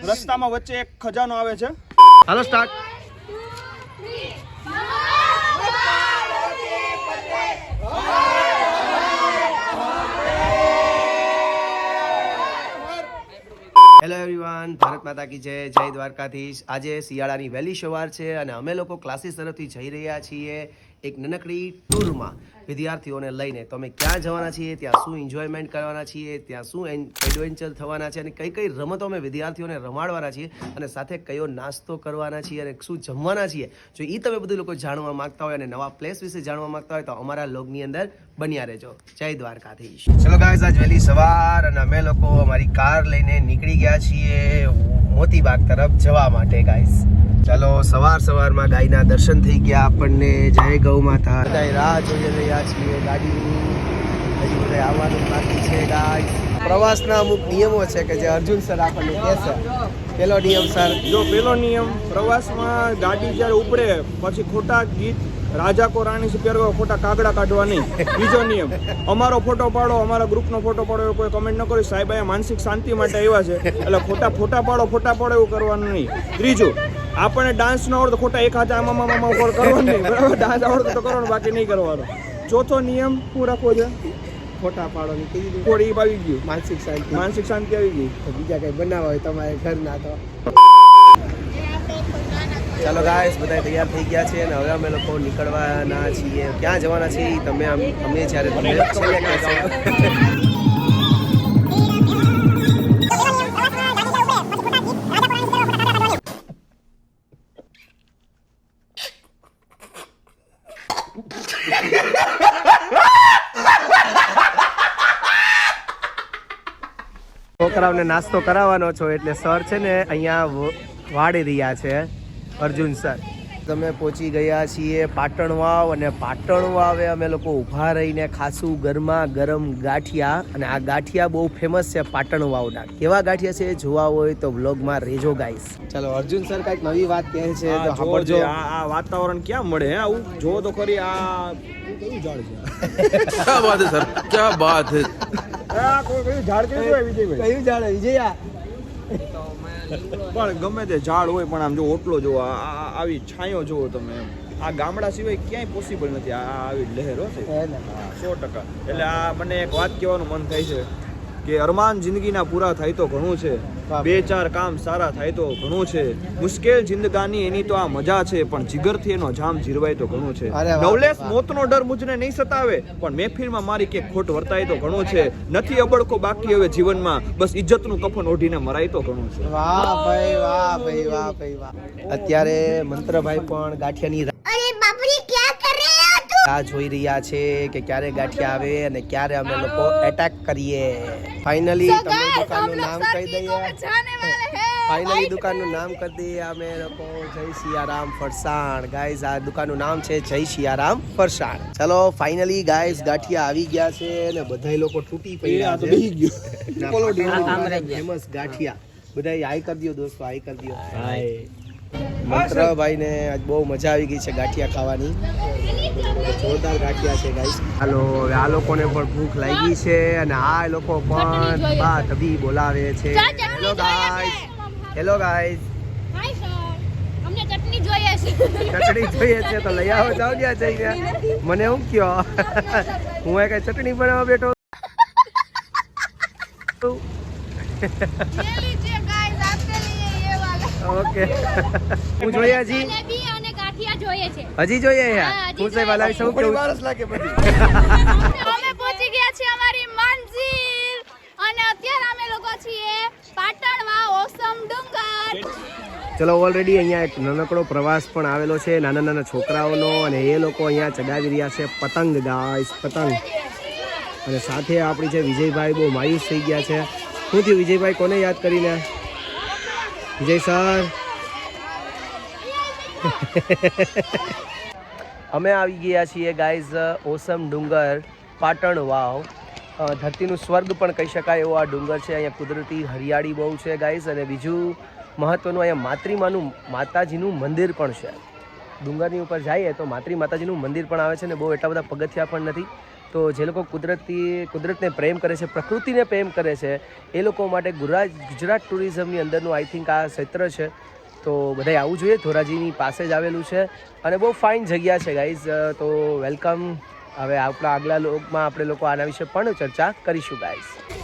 રસ્તામાં વચ્ચે એક ખજાનો આવે છે. હાલો સ્ટાર્ટ. હેલો એવરીવન, ભારત માતા કી જય. જય દ્વારકાધીશ. આજે શિયાળાની વહેલી સવાર છે અને અમે લોકો ક્લાસીસ તરફથી જઈ રહ્યા છીએ એક નાનકડી ટૂરમાં વિદ્યાર્થીઓને લઈને. તો અમે ક્યાં જવાના છીએ, ત્યાં શું એન્જોયમેન્ટ કરવાના છીએ, ત્યાં શું એડવેન્ચર થવાના છે અને કઈ કઈ રમતો અમે વિદ્યાર્થીઓને રમાડવાના છીએ અને સાથે કયો નાસ્તો કરવાના છીએ અને શું જમવાના છીએ, જો એ તમે બધું લોકો જાણવા માંગતા હોય અને નવા પ્લેસ વિશે જાણવા માંગતા હોય તો અમારા લોગની અંદર બન્યા રહેજો. જય દ્વારકાધીશ. ચલો ગાઈસ, આજ વહેલી સવાર અને અમે લોકો અમારી કાર લઈને નીકળી ગયા છીએ મોતીબાગ તરફ જવા માટે. ગાઈસ ચાલો, સવારમાં ગાયના દર્શન થઈ ગયા આપણને. જય ગૌ માતા. બધા રાહ જોઈ રહ્યા છીએ ગાડીની, હજી બધા આવવાનું બાકી છે. ગાઈસ, પ્રવાસના અમુક નિયમો છે કે જે અર્જુન સર આપણને કહેશે. પેલો નિયમ સર. જો પેલો નિયમ, પ્રવાસમાં ગાડી જ્યારે ઉપડે પછી ખોટા ગીત રાજા કો રાણી સે પ્યાર ખોટા કાગડા કાઢવા નહીં. બીજો નિયમ, અમારો ફોટો પાડો, અમારા ગ્રુપનો ફોટો પાડો એવું કોઈ કમેન્ટ ન કરી. સાહેબ અહીંયા માનસિક શાંતિ માટે આવ્યા છે એટલે ખોટા ફોટા પાડો એવું કરવાનું નહીં. ત્રીજું, આપણને ડાન્સ ન આવડતો ખોટા એક હાથે આમાં કરવાનું નહીં, બરાબર? ડાન્સ આવડતો તો કરવાનું, બાકી નહીં કરવાનો. ચોથો નિયમ શું રાખવો છે? ફોટા પાડવાની કીધી થોડી આવી ગયું, માનસિક શાંતિ આવી ગઈ. બીજા કઈ બનાવવા હોય તમારે ઘરના તો. ચાલો ગાઈસ, બધા તૈયાર થઈ ગયા છે અને હવે અમે લોકો નીકળવાના છીએ. ક્યાં જવાના છીએ તમે અમે જ્યારે છેલ્લે કહેશો. છોકરાઓને નાસ્તો કરાવવાનો છો એટલે સર છે ને અહીંયા વાળી રહ્યા છે, અર્જુન સર. તમે પહોંચી ગયા છીએ પાટણ વાવ અને પાટણ વાવે અમે લોકો ઊભા રહીને ખાસું ગરમા ગરમ ગાંઠિયા, અને આ ગાંઠિયા બહુ ફેમસ છે પાટણ વાવના. કેવા ગાંઠિયા છે જોવા હોય તો વ્લોગમાં રહેજો ગાઈસ. ચાલો, અર્જુન સર કઈક નવી વાત કહે છે તો સાંભળજો. આ વાતાવરણ ક્યાં મળે હે આવું? જોવો તો ખરી, આ કયું ઝાડ છે? क्या बात है सर, क्या बात है. આ કોઈ ઝાડ કયું હોય વિજયભાઈ? કયું ઝાડ વિજયા? પણ ગમે તે ઝાડ હોય પણ આમ જો ઓટલો જો આવી છાંયો જોવો તમે, આ ગામડા સિવાય ક્યાંય પોસિબલ નથી આ આવી લહેરો છે. 100%. એટલે આ મને એક વાત કહેવાનું મન થાય છે કે અરમાન જિંદગીના પૂરા થાય તો ઘણું છે, 2-4 કામ સારા થાય તો ઘણું છે, મુશ્કેલ જિંદગાની એની તો આ મજા છે, પણ જીગરથી એનો જામ જીરવાય તો ઘણું છે. નવલેસ મોતનો ડર મુજને નહીં સતાવે, પણ મહેફિલમાં મારી કે ખોટ વર્તાય તો ઘણું છે, નથી અબડકો બાકી હવે જીવનમાં, બસ ઇજ્જતનું કફન ઓઢીને મરાય તો ઘણું છે. વાહ ભાઈ, વાહ ભાઈ, વાહ ભાઈ, વાહ. અત્યારે મંત્રભાઈ પણ ગાંઠિયાની રાહ જોઈ રહ્યા છે કે ક્યારે ગાંઠિયા આવે અને ક્યારે અમે લોકો એટેક કરીએ. ફાઇનલી તમે દુકાનનું નામ કહી દઈએ. અમે લોકો જય સિયારામ ફરસાણ. ગાઈઝ, આ દુકાનનું નામ છે જય સિયારામ ફરસાણ. ચલો, ફાઇનલી ગાઈઝ ગાંઠિયા આવી ગયા છે અને બધા લોકો તૂટી પડ્યા છે. ફેમસ ગાંઠિયા બધા હાઈ કરી દો દોસ્તો, હાઈ કરી દો. મંત્રભાઈ ને આજ બહુ મજા આવી ગઈ છે ગાંઠિયા ખાવાની. જોરદાર ગાંઠિયા છે ગાઈસ. હાલો, હવે આ લોકોને પણ ભૂખ લાગી છે અને આ લોકો પણ બા તબી બોલાવે છે. Hello guys, hello guys. Hi sir, અમને ચટણી જોઈએ છે. ચટણી જોઈએ છે તો લઈ આવો, જાઓ ત્યાં જઈને. મને હું કયો, હું કઈ ચટણી બનાવવા બેઠો. ઓકે, હું જોઈએ હજી અને ગાંઠિયા જોઈએ છે. હજી જોઈએ હું સાહેબ વાલા સૌ કેવું લાગે બધી. અમે પહોંચી ગયા છીએ અમારી મંજિલ અને અત્યારે અમે લોકો છીએ પાટણમાં ઓસમ ડુંગર. ચલો, ઓલરેડી અહીંયા એક નાનકડો પ્રવાસ પણ આવેલો છે નાના નાના છોકરાઓનો, અને એ લોકો અહીંયા ચગાવી રહ્યા છે પતંગ. ગાઈસ, પતંગ. અને સાથે આપણી છે વિજયભાઈ બહુ માયુસ થઈ ગયા છે. શું થયું વિજયભાઈ, કોને યાદ કરીને? વિજય સર. અમે આવી ગયા છીએ ગાઈઝ ઓસમ ડુંગર પાટણ વાવ. ધરતીનું સ્વર્ગ પણ કહી શકાય એવો આ ડુંગર છે. અહીંયા કુદરતી હરિયાળી બહુ છે ગાઈઝ, અને બીજું મહત્વનું અહીંયા માતાજીનું મંદિર પણ છે. ડુંગરની ઉપર જઈએ તો માતાજીનું મંદિર પણ આવે છે ને બહુ એટલા બધા પગથિયા પણ નથી. તો જે લોકો કુદરતને પ્રેમ કરે છે, પ્રકૃતિને પ્રેમ કરે છે, એ લોકો માટે ગુજરાત ટુરિઝમની અંદરનું આઈ થિંક આ ક્ષેત્ર છે. તો બધાય આવવું જોઈએ. ધોરાજીની પાસે જ આવેલું છે અને બહુ ફાઇન જગ્યા છે ગાઈઝ. તો વેલકમ. હવે આપણા આગલા લોકમાં આપણે લોકો આના વિશે પણ ચર્ચા કરીશું ગાઈઝ.